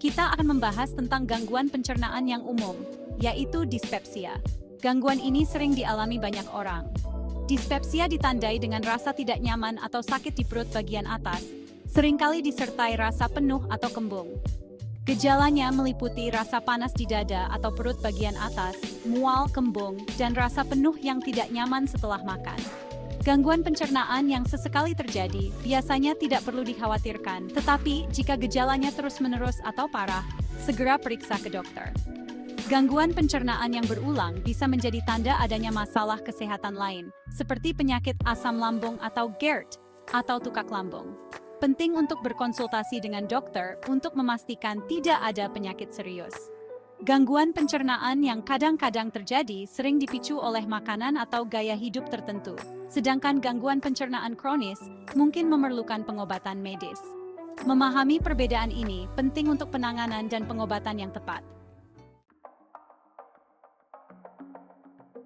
Kita akan membahas tentang gangguan pencernaan yang umum, yaitu dispepsia. Gangguan ini sering dialami banyak orang. Dispepsia ditandai dengan rasa tidak nyaman atau sakit di perut bagian atas, seringkali disertai rasa penuh atau kembung. Gejalanya meliputi rasa panas di dada atau perut bagian atas, mual, kembung, dan rasa penuh yang tidak nyaman setelah makan. Gangguan pencernaan yang sesekali terjadi biasanya tidak perlu dikhawatirkan, tetapi jika gejalanya terus-menerus atau parah, segera periksa ke dokter. Gangguan pencernaan yang berulang bisa menjadi tanda adanya masalah kesehatan lain, seperti penyakit asam lambung atau GERD, atau tukak lambung. Penting untuk berkonsultasi dengan dokter untuk memastikan tidak ada penyakit serius. Gangguan pencernaan yang kadang-kadang terjadi sering dipicu oleh makanan atau gaya hidup tertentu, sedangkan gangguan pencernaan kronis mungkin memerlukan pengobatan medis. Memahami perbedaan ini penting untuk penanganan dan pengobatan yang tepat.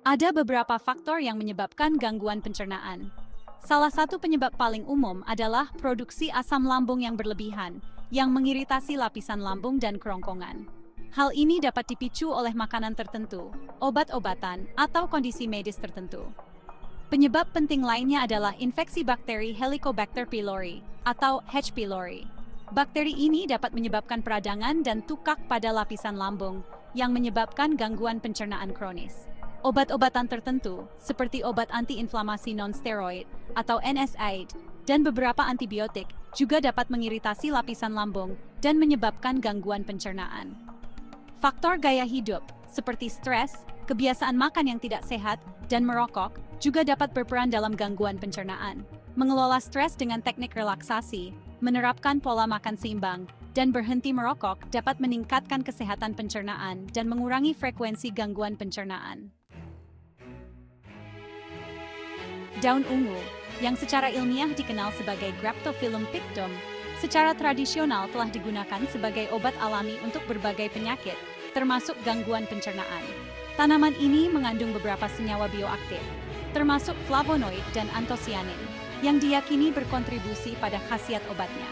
Ada beberapa faktor yang menyebabkan gangguan pencernaan. Salah satu penyebab paling umum adalah produksi asam lambung yang berlebihan, yang mengiritasi lapisan lambung dan kerongkongan. Hal ini dapat dipicu oleh makanan tertentu, obat-obatan, atau kondisi medis tertentu. Penyebab penting lainnya adalah infeksi bakteri Helicobacter pylori, atau H. pylori. Bakteri ini dapat menyebabkan peradangan dan tukak pada lapisan lambung, yang menyebabkan gangguan pencernaan kronis. Obat-obatan tertentu, seperti obat antiinflamasi non-steroid atau NSAID, dan beberapa antibiotik, juga dapat mengiritasi lapisan lambung dan menyebabkan gangguan pencernaan. Faktor gaya hidup, seperti stres, kebiasaan makan yang tidak sehat, dan merokok, juga dapat berperan dalam gangguan pencernaan. Mengelola stres dengan teknik relaksasi, menerapkan pola makan seimbang, dan berhenti merokok dapat meningkatkan kesehatan pencernaan dan mengurangi frekuensi gangguan pencernaan. Daun ungu, yang secara ilmiah dikenal sebagai Graptophyllum pictum, secara tradisional telah digunakan sebagai obat alami untuk berbagai penyakit, termasuk gangguan pencernaan. Tanaman ini mengandung beberapa senyawa bioaktif, termasuk flavonoid dan antosianin, yang diyakini berkontribusi pada khasiat obatnya.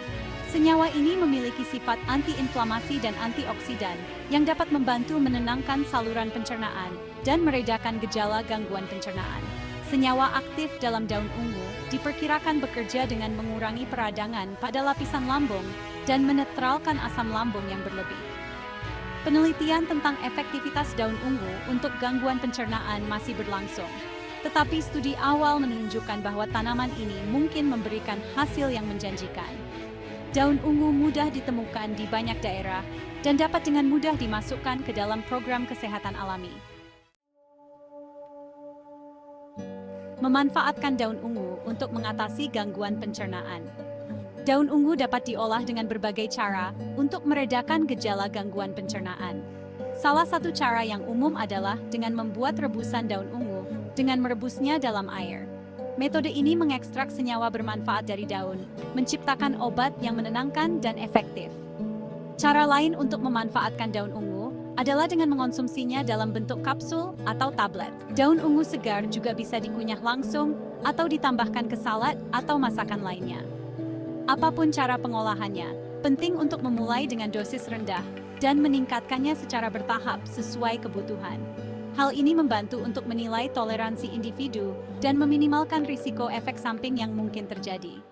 Senyawa ini memiliki sifat anti-inflamasi dan antioksidan yang dapat membantu menenangkan saluran pencernaan dan meredakan gejala gangguan pencernaan. Senyawa aktif dalam daun ungu diperkirakan bekerja dengan mengurangi peradangan pada lapisan lambung dan menetralkan asam lambung yang berlebih. Penelitian tentang efektivitas daun ungu untuk gangguan pencernaan masih berlangsung, tetapi studi awal menunjukkan bahwa tanaman ini mungkin memberikan hasil yang menjanjikan. Daun ungu mudah ditemukan di banyak daerah dan dapat dengan mudah dimasukkan ke dalam program kesehatan alami. Memanfaatkan daun ungu untuk mengatasi gangguan pencernaan. Daun ungu dapat diolah dengan berbagai cara untuk meredakan gejala gangguan pencernaan. Salah satu cara yang umum adalah dengan membuat rebusan daun ungu dengan merebusnya dalam air. Metode ini mengekstrak senyawa bermanfaat dari daun, menciptakan obat yang menenangkan dan efektif. Cara lain untuk memanfaatkan daun ungu adalah dengan mengonsumsinya dalam bentuk kapsul atau tablet. Daun ungu segar juga bisa dikunyah langsung atau ditambahkan ke salad atau masakan lainnya. Apapun cara pengolahannya, penting untuk memulai dengan dosis rendah dan meningkatkannya secara bertahap sesuai kebutuhan. Hal ini membantu untuk menilai toleransi individu dan meminimalkan risiko efek samping yang mungkin terjadi.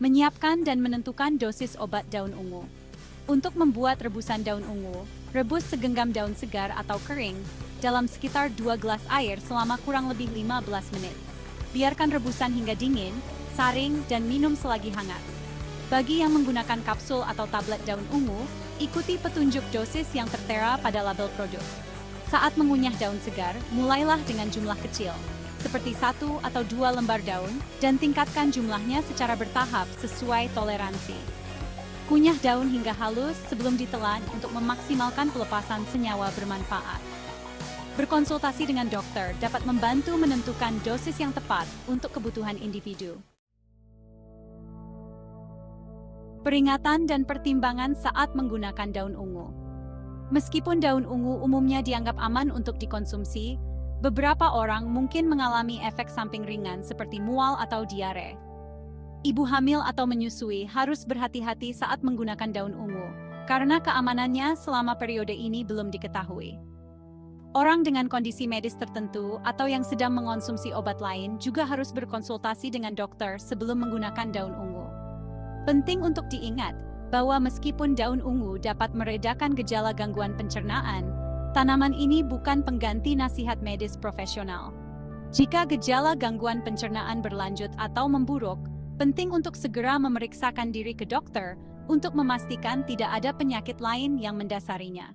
Menyiapkan dan menentukan dosis obat daun ungu. Untuk membuat rebusan daun ungu, rebus segenggam daun segar atau kering dalam sekitar 2 gelas air selama kurang lebih 15 menit. Biarkan rebusan hingga dingin, saring, dan minum selagi hangat. Bagi yang menggunakan kapsul atau tablet daun ungu, ikuti petunjuk dosis yang tertera pada label produk. Saat mengunyah daun segar, mulailah dengan jumlah kecil, seperti 1 atau 2 lembar daun, dan tingkatkan jumlahnya secara bertahap sesuai toleransi. Kunyah daun hingga halus sebelum ditelan untuk memaksimalkan pelepasan senyawa bermanfaat. Berkonsultasi dengan dokter dapat membantu menentukan dosis yang tepat untuk kebutuhan individu. Peringatan dan pertimbangan saat menggunakan daun ungu. Meskipun daun ungu umumnya dianggap aman untuk dikonsumsi, beberapa orang mungkin mengalami efek samping ringan seperti mual atau diare. Ibu hamil atau menyusui harus berhati-hati saat menggunakan daun ungu, karena keamanannya selama periode ini belum diketahui. Orang dengan kondisi medis tertentu atau yang sedang mengonsumsi obat lain juga harus berkonsultasi dengan dokter sebelum menggunakan daun ungu. Penting untuk diingat bahwa meskipun daun ungu dapat meredakan gejala gangguan pencernaan, tanaman ini bukan pengganti nasihat medis profesional. Jika gejala gangguan pencernaan berlanjut atau memburuk, penting untuk segera memeriksakan diri ke dokter untuk memastikan tidak ada penyakit lain yang mendasarinya.